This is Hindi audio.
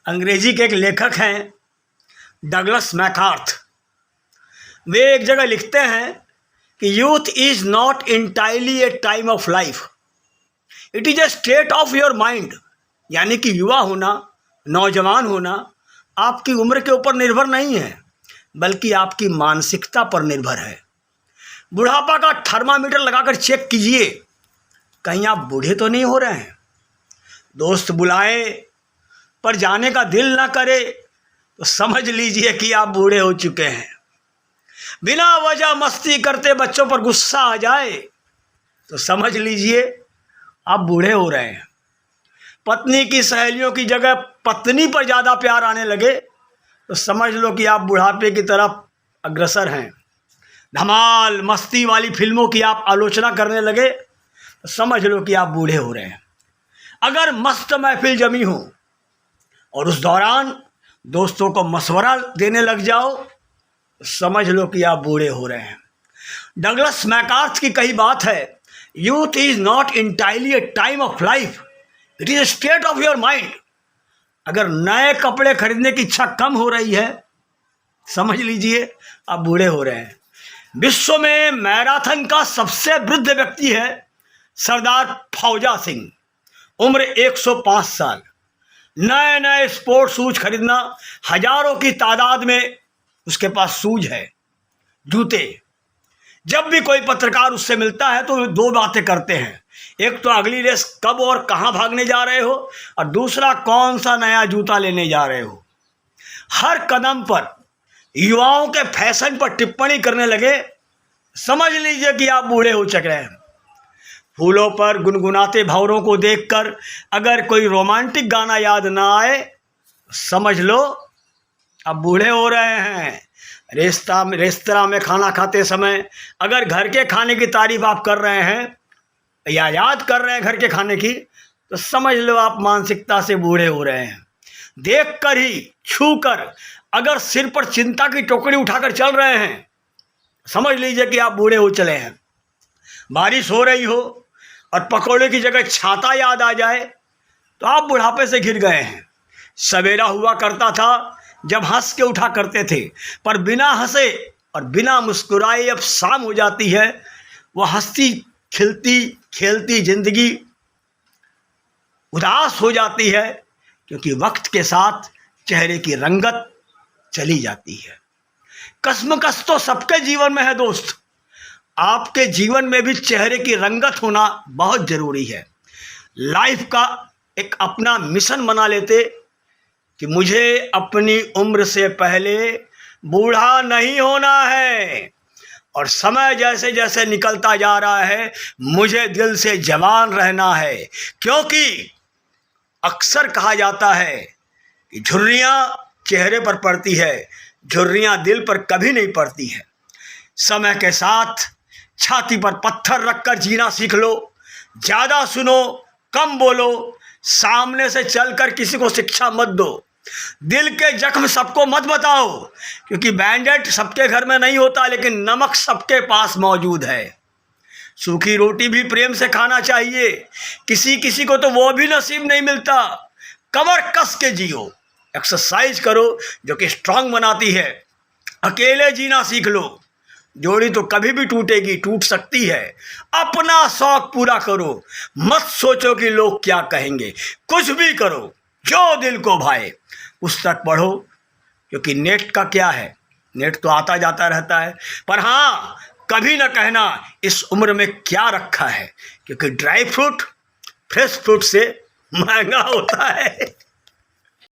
अंग्रेजी के एक लेखक हैं डगलस मैकार्थ। वे एक जगह लिखते हैं कि youth is not entirely A time of life, it is a state of your mind. यानी कि युवा होना, नौजवान होना आपकी उम्र के ऊपर निर्भर नहीं है, बल्कि आपकी मानसिकता पर निर्भर है। बुढ़ापा का थर्मामीटर लगाकर चेक कीजिए, कहीं आप बूढ़े तो नहीं हो रहे हैं। दोस्त बुलाए पर जाने का दिल ना करे तो समझ लीजिए कि आप बूढ़े हो चुके हैं। बिना वजह मस्ती करते बच्चों पर गुस्सा आ जाए तो समझ लीजिए आप बूढ़े हो रहे हैं। पत्नी की सहेलियों की जगह पत्नी पर ज़्यादा प्यार आने लगे तो समझ लो कि आप बुढ़ापे की तरफ अग्रसर हैं। धमाल मस्ती वाली फिल्मों की आप आलोचना करने लगे तो समझ लो कि आप बूढ़े हो रहे हैं। अगर मस्त महफिल जमी हो और उस दौरान दोस्तों को मशवरा देने लग जाओ तो समझ लो कि आप बूढ़े हो रहे हैं। डगलस मैकार्थ की कही बात है, youth is not entirely A time of life, it is a state of your mind. अगर नए कपड़े खरीदने की इच्छा कम हो रही है समझ लीजिए आप बूढ़े हो रहे हैं। विश्व में मैराथन का सबसे वृद्ध व्यक्ति है सरदार फौजा सिंह, उम्र 105 साल। नए नए स्पोर्ट्स शूज खरीदना, हजारों की तादाद में उसके पास शूज है, जूते। जब भी कोई पत्रकार उससे मिलता है तो दो बातें करते हैं, एक तो अगली रेस कब और कहाँ भागने जा रहे हो, और दूसरा कौन सा नया जूता लेने जा रहे हो। हर कदम पर युवाओं के फैशन पर टिप्पणी करने लगे, समझ लीजिए कि आप बूढ़े हो चुके हैं। फूलों पर गुनगुनाते भंवरों को देखकर अगर कोई रोमांटिक गाना याद ना आए समझ लो आप बूढ़े हो रहे हैं। रेस्तरां में खाना खाते समय अगर घर के खाने की तारीफ आप कर रहे हैं या याद कर रहे हैं घर के खाने की तो समझ लो आप मानसिकता से बूढ़े हो रहे हैं। देखकर ही, छूकर अगर सिर पर चिंता की टोकरी उठाकर चल रहे हैं समझ लीजिए कि आप बूढ़े हो चले हैं। बारिश हो रही हो और पकौड़े की जगह छाता याद आ जाए तो आप बुढ़ापे से घिर गए हैं। सवेरा हुआ करता था जब हंस के उठा करते थे, पर बिना हंसे और बिना मुस्कुराए अब शाम हो जाती है। वह हंसती खिलती खेलती जिंदगी उदास हो जाती है, क्योंकि वक्त के साथ चेहरे की रंगत चली जाती है। कश्मकश तो सबके जीवन में है दोस्त, आपके जीवन में भी चेहरे की रंगत होना बहुत ज़रूरी है। लाइफ का एक अपना मिशन बना लेते कि मुझे अपनी उम्र से पहले बूढ़ा नहीं होना है, और समय जैसे जैसे निकलता जा रहा है मुझे दिल से जवान रहना है। क्योंकि अक्सर कहा जाता है कि झुर्रियाँ चेहरे पर पड़ती है, झुर्रियाँ दिल पर कभी नहीं पड़ती है। समय के साथ छाती पर पत्थर रखकर जीना सीख लो, ज़्यादा सुनो कम बोलो, सामने से चलकर किसी को शिक्षा मत दो, दिल के जख्म सबको मत बताओ, क्योंकि बैंडेड सबके घर में नहीं होता लेकिन नमक सबके पास मौजूद है। सूखी रोटी भी प्रेम से खाना चाहिए, किसी किसी को तो वो भी नसीब नहीं मिलता। कमर कस के जियो, एक्सरसाइज करो जो कि स्ट्रांग बनाती है। अकेले जीना सीख लो, जोड़ी तो कभी भी टूटेगी, टूट सकती है। अपना शौक पूरा करो, मत सोचो कि लोग क्या कहेंगे। कुछ भी करो जो दिल को भाए। पुस्तक पढ़ो, क्योंकि नेट का क्या है, नेट तो आता जाता रहता है, पर हाँ कभी ना कहना इस उम्र में क्या रखा है, क्योंकि ड्राई फ्रूट फ्रेश फ्रूट से महंगा होता है।